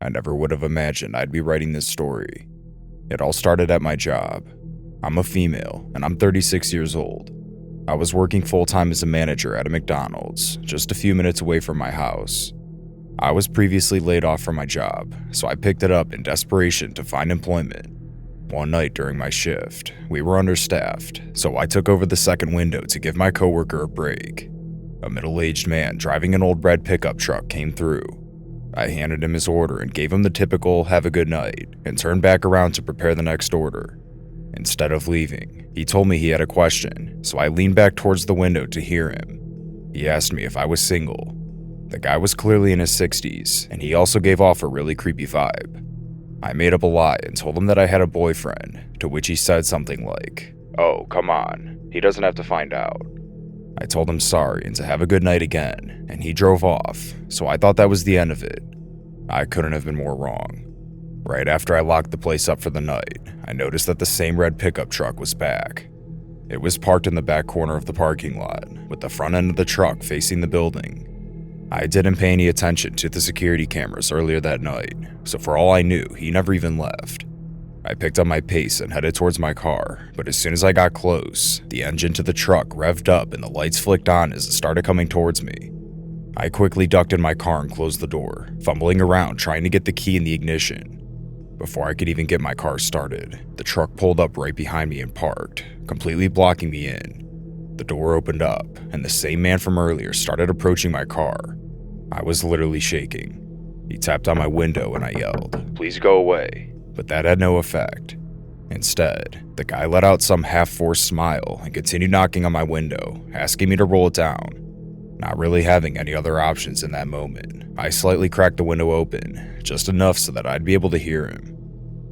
I never would have imagined I'd be writing this story. It all started at my job. I'm a female, and I'm 36 years old. I was working full-time as a manager at a McDonald's, just a few minutes away from my house. I was previously laid off from my job, so I picked it up in desperation to find employment. One night during my shift, we were understaffed, so I took over the second window to give my coworker a break. A middle-aged man driving an old red pickup truck came through. I handed him his order and gave him the typical "have a good night" and turned back around to prepare the next order. Instead of leaving, he told me he had a question, so I leaned back towards the window to hear him. He asked me if I was single. The guy was clearly in his 60s, and he also gave off a really creepy vibe. I made up a lie and told him that I had a boyfriend, to which he said something like, "Oh, come on, he doesn't have to find out." I told him sorry and to have a good night again, and he drove off, so I thought that was the end of it. I couldn't have been more wrong. Right after I locked the place up for the night, I noticed that the same red pickup truck was back. It was parked in the back corner of the parking lot, with the front end of the truck facing the building. I didn't pay any attention to the security cameras earlier that night, so for all I knew, he never even left. I picked up my pace and headed towards my car, but as soon as I got close, the engine to the truck revved up and the lights flicked on as it started coming towards me. I quickly ducked in my car and closed the door, fumbling around trying to get the key in the ignition. Before I could even get my car started, the truck pulled up right behind me and parked, completely blocking me in. The door opened up, and the same man from earlier started approaching my car. I was literally shaking. He tapped on my window and I yelled, "Please go away," but that had no effect. Instead, the guy let out some half-forced smile and continued knocking on my window, asking me to roll it down. Not really having any other options in that moment, I slightly cracked the window open, just enough so that I'd be able to hear him.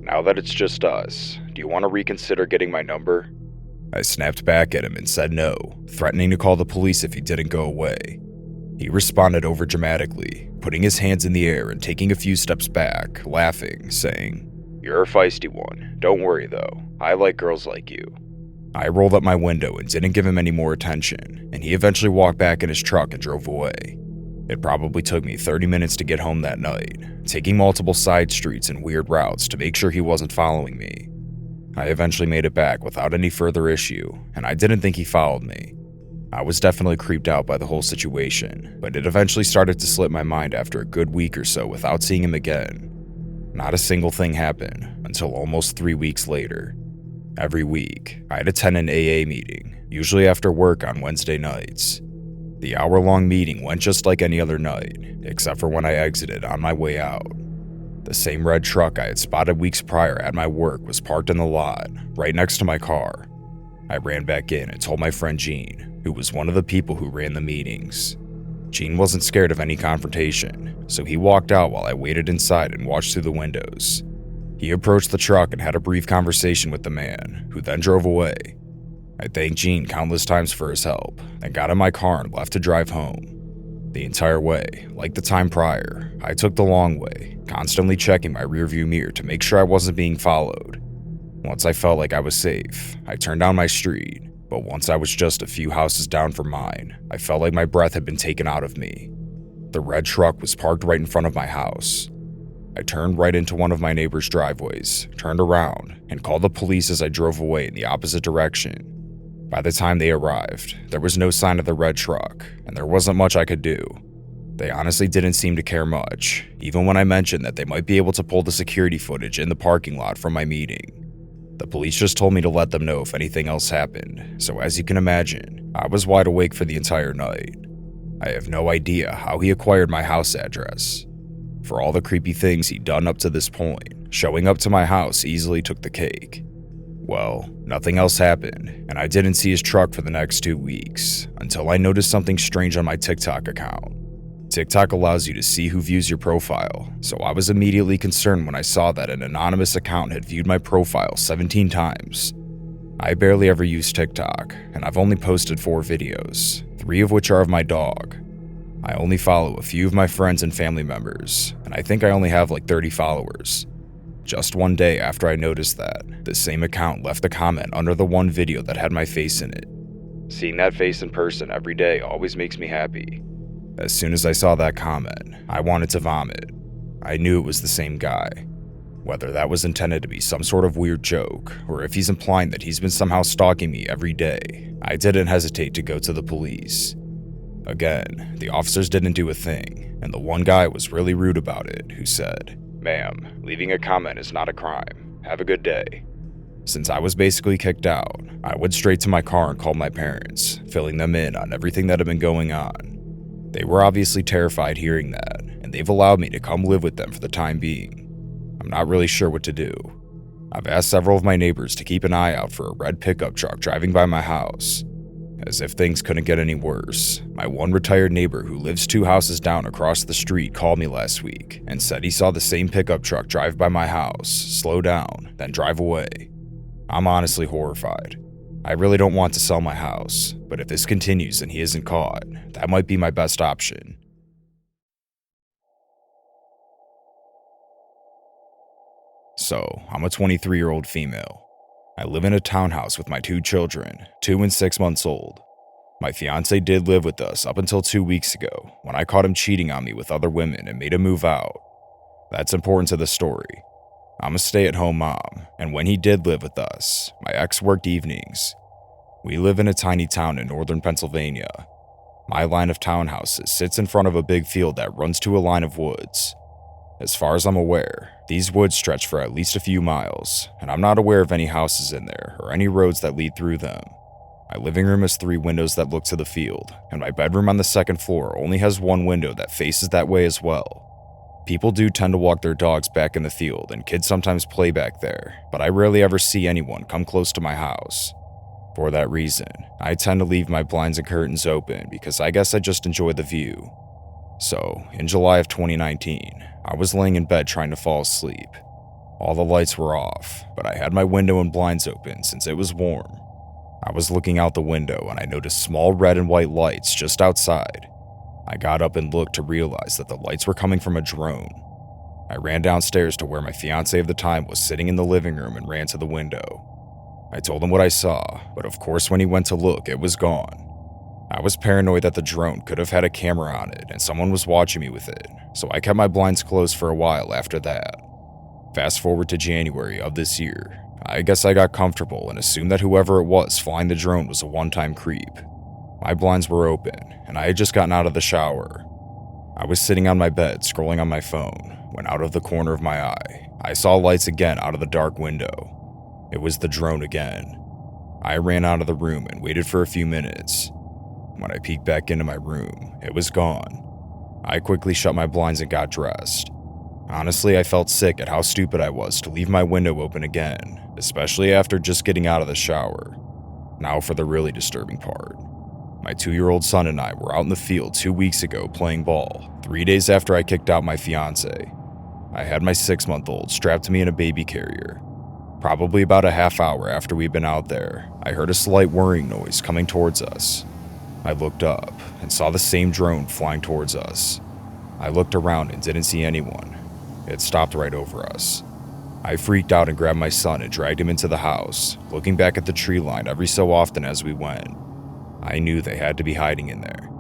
"Now that it's just us, do you want to reconsider getting my number?" I snapped back at him and said no, threatening to call the police if he didn't go away. He responded overdramatically, putting his hands in the air and taking a few steps back, laughing, saying, "You're a feisty one. Don't worry though, I like girls like you." I rolled up my window and didn't give him any more attention, and he eventually walked back in his truck and drove away. It probably took me 30 minutes to get home that night, taking multiple side streets and weird routes to make sure he wasn't following me. I eventually made it back without any further issue, and I didn't think he followed me. I was definitely creeped out by the whole situation, but it eventually started to slip my mind after a good week or so without seeing him again. Not a single thing happened until almost 3 weeks later. Every week, I'd attend an AA meeting, usually after work on Wednesday nights. The hour-long meeting went just like any other night, except for when I exited on my way out. The same red truck I had spotted weeks prior at my work was parked in the lot, right next to my car. I ran back in and told my friend Gene, who was one of the people who ran the meetings. Gene wasn't scared of any confrontation, so he walked out while I waited inside and watched through the windows. He approached the truck and had a brief conversation with the man, who then drove away. I thanked Gene countless times for his help, and got in my car and left to drive home. The entire way, like the time prior, I took the long way, constantly checking my rearview mirror to make sure I wasn't being followed. Once I felt like I was safe, I turned down my street, but once I was just a few houses down from mine, I felt like my breath had been taken out of me. The red truck was parked right in front of my house. I turned right into one of my neighbor's driveways, turned around, and called the police as I drove away in the opposite direction. By the time they arrived, there was no sign of the red truck, and there wasn't much I could do. They honestly didn't seem to care much, even when I mentioned that they might be able to pull the security footage in the parking lot from my meeting. The police just told me to let them know if anything else happened, so as you can imagine, I was wide awake for the entire night. I have no idea how he acquired my house address. For all the creepy things he'd done up to this point, showing up to my house easily took the cake. Well, nothing else happened, and I didn't see his truck for the next 2 weeks, until I noticed something strange on my TikTok account. TikTok allows you to see who views your profile, so I was immediately concerned when I saw that an anonymous account had viewed my profile 17 times. I barely ever use TikTok, and I've only posted 4 videos, 3 of which are of my dog. I only follow a few of my friends and family members, and I think I only have like 30 followers. Just one day after I noticed that, the same account left a comment under the one video that had my face in it. "Seeing that face in person every day always makes me happy." As soon as I saw that comment, I wanted to vomit. I knew it was the same guy. Whether that was intended to be some sort of weird joke, or if he's implying that he's been somehow stalking me every day, I didn't hesitate to go to the police. Again, the officers didn't do a thing, and the one guy was really rude about it, who said, "Ma'am, leaving a comment is not a crime. Have a good day." Since I was basically kicked out, I went straight to my car and called my parents, filling them in on everything that had been going on. They were obviously terrified hearing that, and they've allowed me to come live with them for the time being. I'm not really sure what to do. I've asked several of my neighbors to keep an eye out for a red pickup truck driving by my house. As if things couldn't get any worse, my one retired neighbor who lives 2 houses down across the street called me last week and said he saw the same pickup truck drive by my house, slow down, then drive away. I'm honestly horrified. I really don't want to sell my house, but if this continues and he isn't caught, that might be my best option. So, I'm a 23-year-old female. I live in a townhouse with my 2 children, 2 and 6 months old. My fiance did live with us up until 2 weeks ago, when I caught him cheating on me with other women and made him move out. That's important to the story. I'm a stay-at-home mom, and when he did live with us, my ex worked evenings. We live in a tiny town in northern Pennsylvania. My line of townhouses sits in front of a big field that runs to a line of woods. As far as I'm aware, these woods stretch for at least a few miles, and I'm not aware of any houses in there or any roads that lead through them. My living room has 3 windows that look to the field, and my bedroom on the 2nd floor only has 1 window that faces that way as well. People do tend to walk their dogs back in the field, and kids sometimes play back there, but I rarely ever see anyone come close to my house. For that reason, I tend to leave my blinds and curtains open because I guess I just enjoy the view. So, in July of 2019, I was laying in bed trying to fall asleep. All the lights were off, but I had my window and blinds open since it was warm. I was looking out the window and I noticed small red and white lights just outside. I got up and looked to realize that the lights were coming from a drone. I ran downstairs to where my fiance of the time was sitting in the living room and ran to the window. I told him what I saw, but of course when he went to look, it was gone. I was paranoid that the drone could have had a camera on it and someone was watching me with it, so I kept my blinds closed for a while after that. Fast forward to January of this year, I guess I got comfortable and assumed that whoever it was flying the drone was a one-time creep. My blinds were open, and I had just gotten out of the shower. I was sitting on my bed scrolling on my phone when out of the corner of my eye, I saw lights again out of the dark window. It was the drone again. I ran out of the room and waited for a few minutes. When I peeked back into my room, it was gone. I quickly shut my blinds and got dressed. Honestly, I felt sick at how stupid I was to leave my window open again, especially after just getting out of the shower. Now for the really disturbing part. My 2-year-old son and I were out in the field 2 weeks ago playing ball, 3 days after I kicked out my fiance. I had my 6-month-old strapped to me in a baby carrier. Probably about a half hour after we'd been out there, I heard a slight whirring noise coming towards us. I looked up and saw the same drone flying towards us. I looked around and didn't see anyone. It stopped right over us. I freaked out and grabbed my son and dragged him into the house, looking back at the tree line every so often as we went. I knew they had to be hiding in there.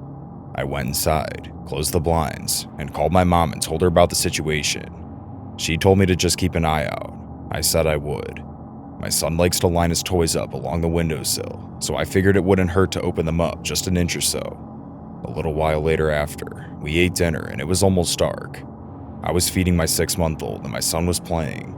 I went inside, closed the blinds, and called my mom and told her about the situation. She told me to just keep an eye out. I said I would. My son likes to line his toys up along the windowsill, so I figured it wouldn't hurt to open them up just an inch or so. A little while later after, we ate dinner and it was almost dark. I was feeding my 6-month-old and my son was playing.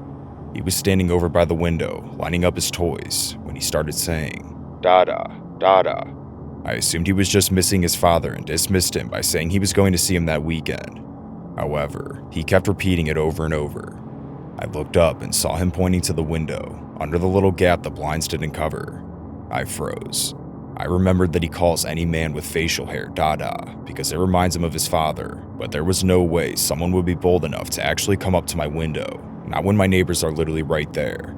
He was standing over by the window, lining up his toys, when he started saying, "Dada, Dada." I assumed he was just missing his father and dismissed him by saying he was going to see him that weekend. However, he kept repeating it over and over. I looked up and saw him pointing to the window, under the little gap the blinds didn't cover. I froze. I remembered that he calls any man with facial hair Dada because it reminds him of his father, but there was no way someone would be bold enough to actually come up to my window, not when my neighbors are literally right there.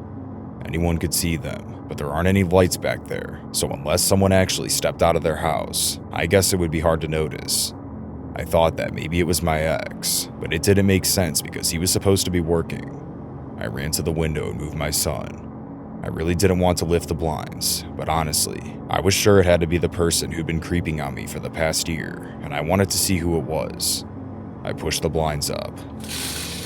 Anyone could see them, but there aren't any lights back there, so unless someone actually stepped out of their house, I guess it would be hard to notice. I thought that maybe it was my ex, but it didn't make sense because he was supposed to be working. I ran to the window and moved my son. I really didn't want to lift the blinds, but honestly, I was sure it had to be the person who'd been creeping on me for the past year, and I wanted to see who it was. I pushed the blinds up.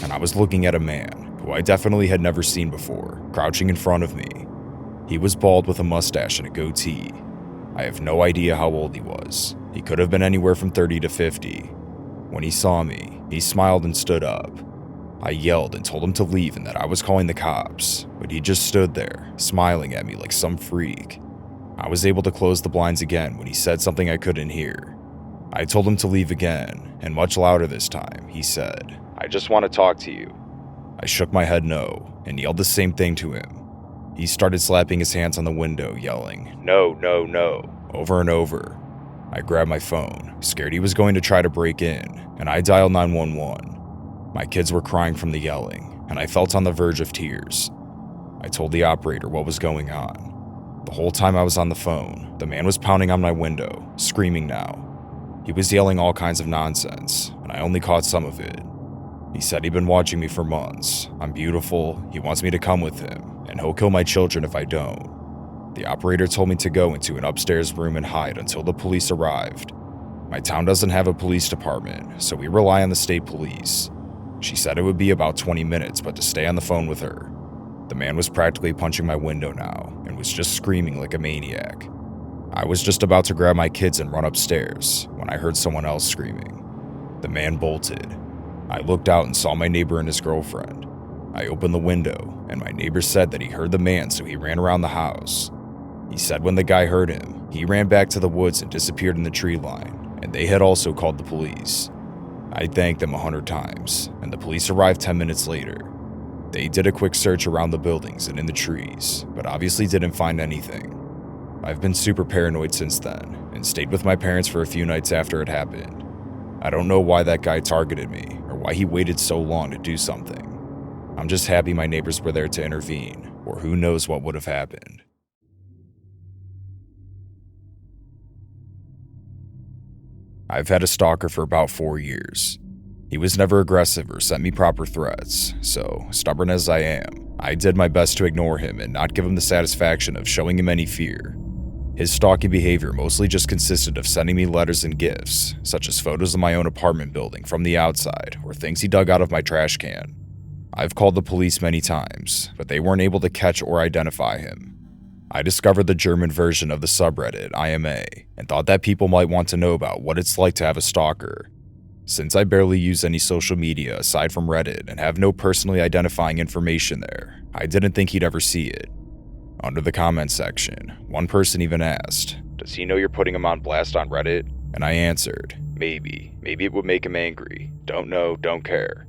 and I was looking at a man who I definitely had never seen before, crouching in front of me. He was bald with a mustache and a goatee. I have no idea how old he was. He could have been anywhere from 30 to 50. When he saw me, he smiled and stood up. I yelled and told him to leave and that I was calling the cops, but he just stood there, smiling at me like some freak. I was able to close the blinds again when he said something I couldn't hear. I told him to leave again, and much louder this time, he said, "I just want to talk to you." I shook my head no, and yelled the same thing to him. He started slapping his hands on the window, yelling, "No, no, no," over and over. I grabbed my phone, scared he was going to try to break in, and I dialed 911. My kids were crying from the yelling, and I felt on the verge of tears. I told the operator what was going on. The whole time I was on the phone, the man was pounding on my window, screaming now. He was yelling all kinds of nonsense, and I only caught some of it. He said he'd been watching me for months. I'm beautiful, he wants me to come with him, and he'll kill my children if I don't. The operator told me to go into an upstairs room and hide until the police arrived. My town doesn't have a police department, so we rely on the state police. She said it would be about 20 minutes, but to stay on the phone with her. The man was practically punching my window now, and was just screaming like a maniac. I was just about to grab my kids and run upstairs when I heard someone else screaming. The man bolted. I looked out and saw my neighbor and his girlfriend. I opened the window, and my neighbor said that he heard the man, so he ran around the house. He said when the guy heard him, he ran back to the woods and disappeared in the tree line, and they had also called the police. I thanked them 100 times, and the police arrived 10 minutes later. They did a quick search around the buildings and in the trees, but obviously didn't find anything. I've been super paranoid since then, and stayed with my parents for a few nights after it happened. I don't know why that guy targeted me, or why he waited so long to do something. I'm just happy my neighbors were there to intervene, or who knows what would have happened. I've had a stalker for about 4 years. He was never aggressive or sent me proper threats, so, stubborn as I am, I did my best to ignore him and not give him the satisfaction of showing him any fear. His stalking behavior mostly just consisted of sending me letters and gifts, such as photos of my own apartment building from the outside or things he dug out of my trash can. I've called the police many times, but they weren't able to catch or identify him. I discovered the German version of the subreddit IMA and thought that people might want to know about what it's like to have a stalker. Since I barely use any social media aside from Reddit and have no personally identifying information there, I didn't think he'd ever see it. Under the comments section, one person even asked, "Does he know you're putting him on blast on Reddit?" And I answered, maybe it would make him angry. Don't know, don't care.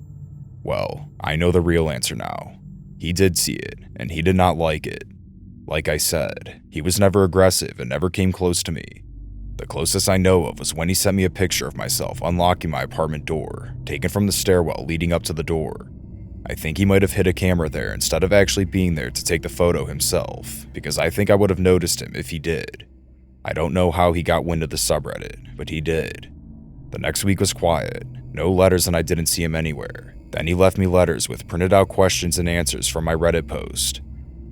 Well, I know the real answer now. He did see it, and he did not like it. Like I said, he was never aggressive and never came close to me. The closest I know of was when he sent me a picture of myself unlocking my apartment door, taken from the stairwell leading up to the door. I think he might have hid a camera there instead of actually being there to take the photo himself, because I think I would have noticed him if he did. I don't know how he got wind of the subreddit, but he did. The next week was quiet, no letters, and I didn't see him anywhere. Then he left me letters with printed out questions and answers from my Reddit post.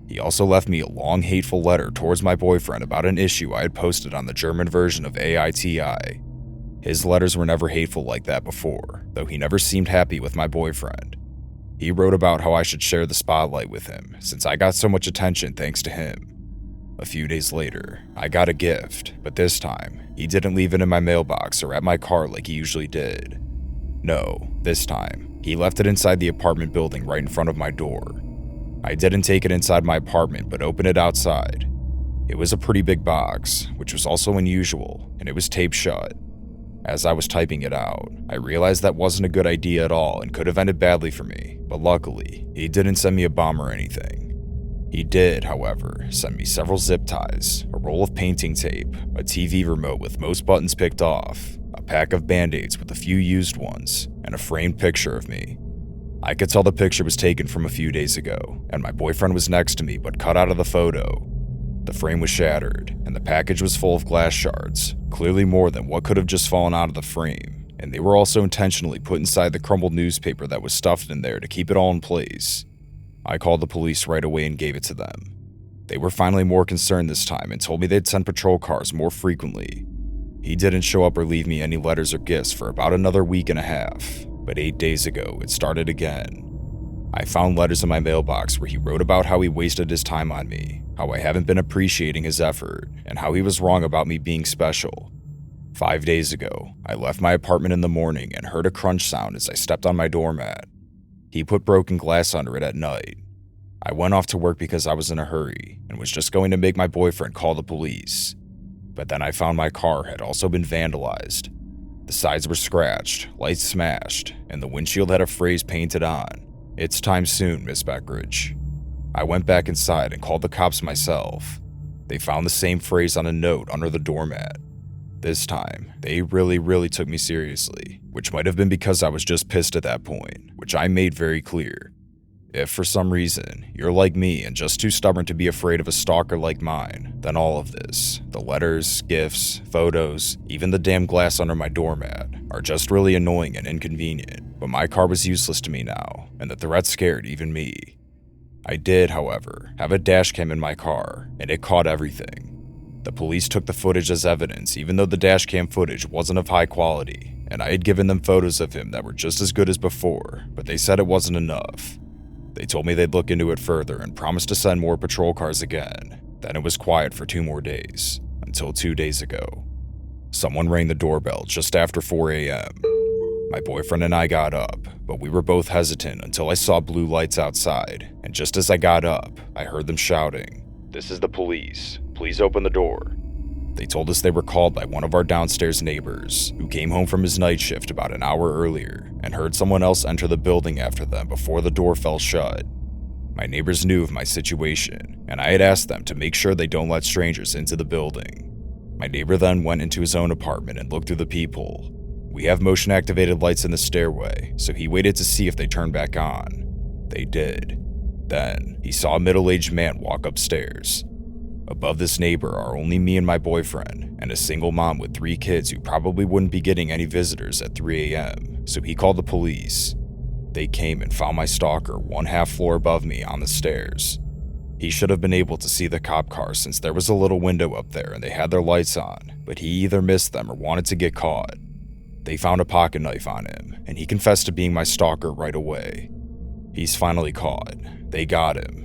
He also left me a long, hateful letter towards my boyfriend about an issue I had posted on the German version of AITI. His letters were never hateful like that before, though he never seemed happy with my boyfriend. He wrote about how I should share the spotlight with him, since I got so much attention thanks to him. A few days later, I got a gift, but this time, he didn't leave it in my mailbox or at my car like he usually did. No, this time, he left it inside the apartment building right in front of my door. I didn't take it inside my apartment, but opened it outside. It was a pretty big box, which was also unusual, and it was taped shut. As I was typing it out, I realized that wasn't a good idea at all and could have ended badly for me, but luckily, he didn't send me a bomb or anything. He did, however, send me several zip ties, a roll of painting tape, a TV remote with most buttons picked off, a pack of band-aids with a few used ones, and a framed picture of me. I could tell the picture was taken from a few days ago, and my boyfriend was next to me but cut out of the photo. The frame was shattered, and the package was full of glass shards, clearly more than what could have just fallen out of the frame, and they were also intentionally put inside the crumbled newspaper that was stuffed in there to keep it all in place. I called the police right away and gave it to them. They were finally more concerned this time and told me they'd send patrol cars more frequently. He didn't show up or leave me any letters or gifts for about another week and a half. But 8 days ago, it started again. I found letters in my mailbox where he wrote about how he wasted his time on me, how I haven't been appreciating his effort, and how he was wrong about me being special. 5 days ago, I left my apartment in the morning and heard a crunch sound as I stepped on my doormat. He put broken glass under it at night. I went off to work because I was in a hurry and was just going to make my boyfriend call the police. But then I found my car had also been vandalized. The sides were scratched, lights smashed, and the windshield had a phrase painted on. "It's time soon, Miss Beckridge." I went back inside and called the cops myself. They found the same phrase on a note under the doormat. This time, they really took me seriously, which might have been because I was just pissed at that point, which I made very clear. If for some reason you're like me and just too stubborn to be afraid of a stalker like mine, then all of this, the letters, gifts, photos, even the damn glass under my doormat, are just really annoying and inconvenient. But my car was useless to me now, and the threat scared even me. I did, however, have a dash cam in my car, and it caught everything. The police took the footage as evidence even though the dash cam footage wasn't of high quality, and I had given them photos of him that were just as good as before, but they said it wasn't enough. They told me they'd look into it further and promised to send more patrol cars again. Then it was quiet for 2 more days, until 2 days ago. Someone rang the doorbell just after 4 a.m. My boyfriend and I got up, but we were both hesitant until I saw blue lights outside, and just as I got up, I heard them shouting, "This is the police. Please open the door." They told us they were called by one of our downstairs neighbors, who came home from his night shift about an hour earlier and heard someone else enter the building after them before the door fell shut. My neighbors knew of my situation, and I had asked them to make sure they don't let strangers into the building. My neighbor then went into his own apartment and looked through the peephole. We have motion-activated lights in the stairway, so he waited to see if they turned back on. They did. Then, he saw a middle-aged man walk upstairs. Above this neighbor are only me and my boyfriend, and a single mom with 3 kids who probably wouldn't be getting any visitors at 3 a.m., so he called the police. They came and found my stalker 1/2 floor above me on the stairs. He should have been able to see the cop car since there was a little window up there and they had their lights on, but he either missed them or wanted to get caught. They found a pocket knife on him, and he confessed to being my stalker right away. He's finally caught. They got him.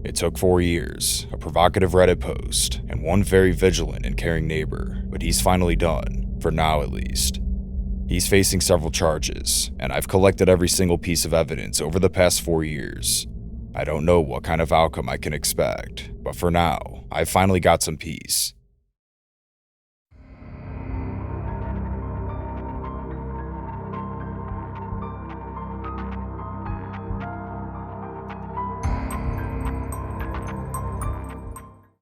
It took 4 years, a provocative Reddit post, and one very vigilant and caring neighbor, but he's finally done, for now at least. He's facing several charges, and I've collected every single piece of evidence over the past 4 years. I don't know what kind of outcome I can expect, but for now, I've finally got some peace.